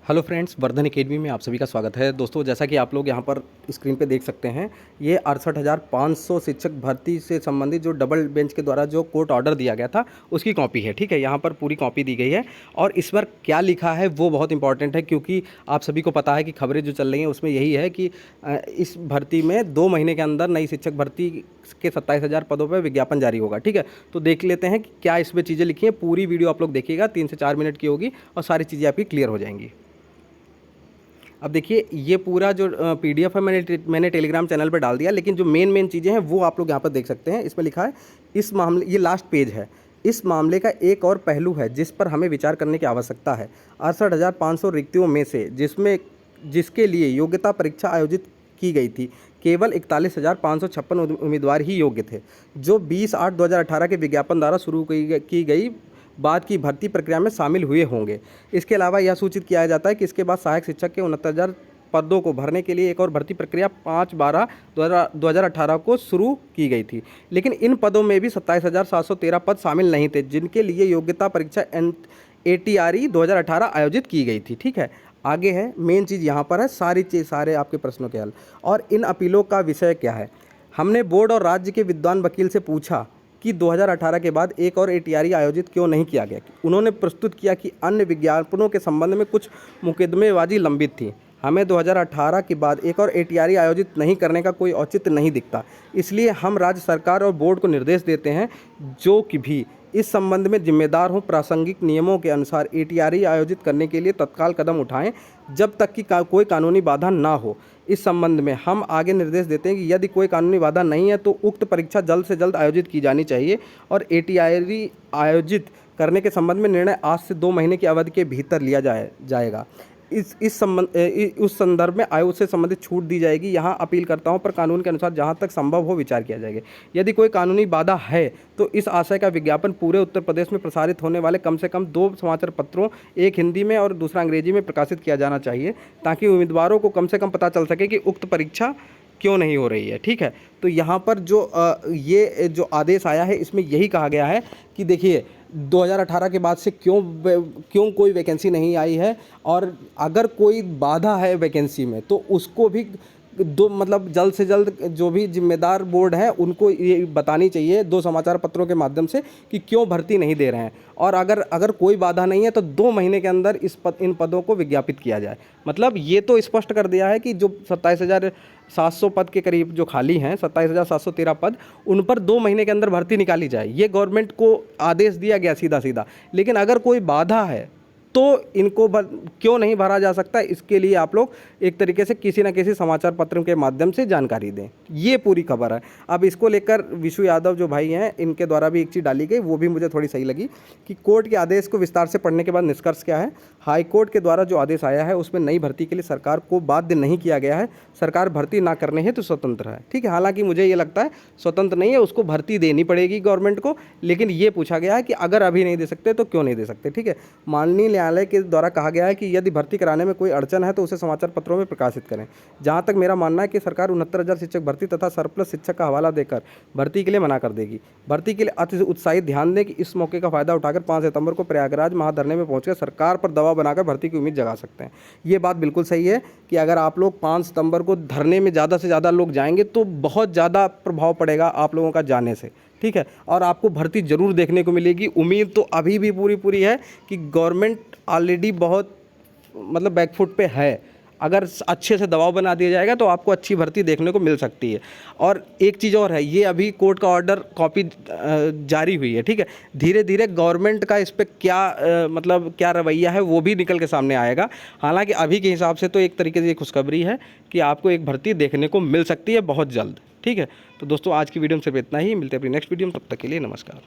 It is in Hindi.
हेलो फ्रेंड्स, वर्धन एकेडमी में आप सभी का स्वागत है। दोस्तों, जैसा कि आप लोग यहाँ पर स्क्रीन पे देख सकते हैं, ये 68,500 शिक्षक भर्ती से संबंधित जो डबल बेंच के द्वारा जो कोर्ट ऑर्डर दिया गया था उसकी कॉपी है। ठीक है, यहाँ पर पूरी कॉपी दी गई है और इस पर क्या लिखा है वो बहुत इंपॉर्टेंट है, क्योंकि आप सभी को पता है कि खबरें जो चल रही हैं उसमें यही है कि इस भर्ती में 2 महीने के अंदर नई शिक्षक भर्ती के 27,000 पदों पर विज्ञापन जारी होगा। ठीक है, तो देख लेते हैं कि क्या इसमें चीज़ें लिखी हैं। पूरी वीडियो आप लोग देखिएगा, 3 से 4 मिनट की होगी और सारी चीज़ें आपकी क्लियर हो जाएंगी। अब देखिए, ये पूरा जो पीडीएफ है मैंने टेलीग्राम चैनल पर डाल दिया, लेकिन जो मेन चीज़ें हैं वो आप लोग यहाँ पर देख सकते हैं। इसमें लिखा है इस मामले, ये लास्ट पेज है, इस मामले का एक और पहलू है जिस पर हमें विचार करने की आवश्यकता है। 68,500 रिक्तियों में से जिसके लिए योग्यता परीक्षा आयोजित की गई थी, केवल 41,556 उम्मीदवार ही योग्य थे, जो 20/8/2018 के विज्ञापन द्वारा शुरू की गई बाद की भर्ती प्रक्रिया में शामिल हुए होंगे। इसके अलावा यह सूचित किया जाता है कि इसके बाद सहायक शिक्षक के 69,000 पदों को भरने के लिए एक और भर्ती प्रक्रिया 5/12/2018 को शुरू की गई थी, लेकिन इन पदों में भी 27,713 पद शामिल नहीं थे जिनके लिए योग्यता परीक्षा ATRE 2018 आयोजित की गई थी। ठीक है, आगे है मेन चीज़, यहाँ पर है सारे आपके प्रश्नों के हल। और इन अपीलों का विषय क्या है? हमने बोर्ड और राज्य के विद्वान वकील से पूछा कि 2018 के बाद एक और ATRE आयोजित क्यों नहीं किया गया। उन्होंने प्रस्तुत किया कि अन्य विज्ञापनों के संबंध में कुछ मुकदमेबाजी लंबित थी। हमें 2018 के बाद एक और ATRE आयोजित नहीं करने का कोई औचित्य नहीं दिखता, इसलिए हम राज्य सरकार और बोर्ड को निर्देश देते हैं जो कि भी इस संबंध में जिम्मेदार हों, प्रासंगिक नियमों के अनुसार ATRE आयोजित करने के लिए तत्काल कदम उठाएं जब तक कि कोई कानूनी बाधा ना हो। इस संबंध में हम आगे निर्देश देते हैं कि यदि कोई कानूनी बाधा नहीं है तो उक्त परीक्षा जल्द से जल्द आयोजित की जानी चाहिए और ATRE आयोजित करने के संबंध में निर्णय आज से 2 महीने की अवधि के भीतर लिया जाएगा। उस संदर्भ में आयोग से संबंधित छूट दी जाएगी। यहाँ अपीलकर्ताओं पर कानून के अनुसार जहाँ तक संभव हो विचार किया जाएगा। यदि कोई कानूनी बाधा है तो इस आशय का विज्ञापन पूरे उत्तर प्रदेश में प्रसारित होने वाले कम से कम 2 समाचार पत्रों, एक हिंदी में और दूसरा अंग्रेजी में प्रकाशित किया जाना चाहिए, ताकि उम्मीदवारों को कम से कम पता चल सके कि उक्त परीक्षा क्यों नहीं हो रही है। ठीक है, तो यहाँ पर ये जो आदेश आया है इसमें यही कहा गया है कि देखिए 2018 के बाद से क्यों कोई वैकेंसी नहीं आई है, और अगर कोई बाधा है वैकेंसी में तो उसको भी जल्द से जल्द जो भी जिम्मेदार बोर्ड है उनको ये बतानी चाहिए 2 समाचार पत्रों के माध्यम से कि क्यों भर्ती नहीं दे रहे हैं। और अगर कोई बाधा नहीं है तो 2 महीने के अंदर इन पदों को विज्ञापित किया जाए। मतलब ये तो स्पष्ट कर दिया है कि जो 27,700 पद के करीब जो खाली हैं, 27,713 पद, उन पर 2 महीने के अंदर भर्ती निकाली जाए। ये गवर्नमेंट को आदेश दिया गया सीधा। लेकिन अगर कोई बाधा है तो इनको क्यों नहीं भरा जा सकता, इसके लिए आप लोग एक तरीके से किसी न किसी समाचार पत्र के माध्यम से जानकारी दें। ये पूरी खबर है। अब इसको लेकर विशु यादव जो भाई हैं, इनके द्वारा भी एक चीज़ डाली गई, वो भी मुझे थोड़ी सही लगी कि कोर्ट के आदेश को विस्तार से पढ़ने के बाद निष्कर्ष क्या है। हाई कोर्ट के द्वारा जो आदेश आया है उसमें नई भर्ती के लिए सरकार को बाध्य नहीं किया गया है। सरकार भर्ती ना करने हेतु स्वतंत्र है। ठीक है, हालांकि मुझे ये लगता है स्वतंत्र नहीं है, उसको भर्ती देनी पड़ेगी गवर्नमेंट को, लेकिन ये पूछा गया है कि अगर अभी नहीं दे सकते तो क्यों नहीं दे सकते। ठीक है, माननीय न्यायालय के द्वारा कहा गया है कि यदि भर्ती कराने में कोई अड़चन है तो उसे समाचार पत्रों में प्रकाशित करें। जहां तक मेरा मानना है कि सरकार 69,000 शिक्षक भर्ती तथा सरप्लस शिक्षक का हवाला देकर भर्ती के लिए मना कर देगी। भर्ती के लिए अति उत्साहित ध्यान दें कि इस मौके का फायदा उठाकर 5 सितंबर को प्रयागराज महाधरने में पहुंचकर सरकार पर दबाव बनाकर भर्ती की उम्मीद जगा सकते हैं। ये बात बिल्कुल सही है कि अगर आप लोग 5 सितंबर को धरने में ज़्यादा से ज़्यादा लोग जाएंगे तो बहुत ज़्यादा प्रभाव पड़ेगा आप लोगों का जाने से। ठीक है, और आपको भर्ती ज़रूर देखने को मिलेगी। उम्मीद तो अभी भी पूरी है कि गवर्नमेंट ऑलरेडी बहुत बैकफुट पे है। अगर अच्छे से दबाव बना दिया जाएगा तो आपको अच्छी भर्ती देखने को मिल सकती है। और एक चीज़ और है, ये अभी कोर्ट का ऑर्डर कॉपी जारी हुई है। ठीक है, धीरे धीरे गवर्नमेंट का इस पर क्या रवैया है वो भी निकल के सामने आएगा। हालांकि अभी के हिसाब से तो एक तरीके से ये खुशखबरी है कि आपको एक भर्ती देखने को मिल सकती है बहुत जल्द। ठीक है, तो दोस्तों आज की वीडियो में सिर्फ इतना ही। मिलते हैं अपनी नेक्स्ट वीडियो में, तब तक के लिए नमस्कार।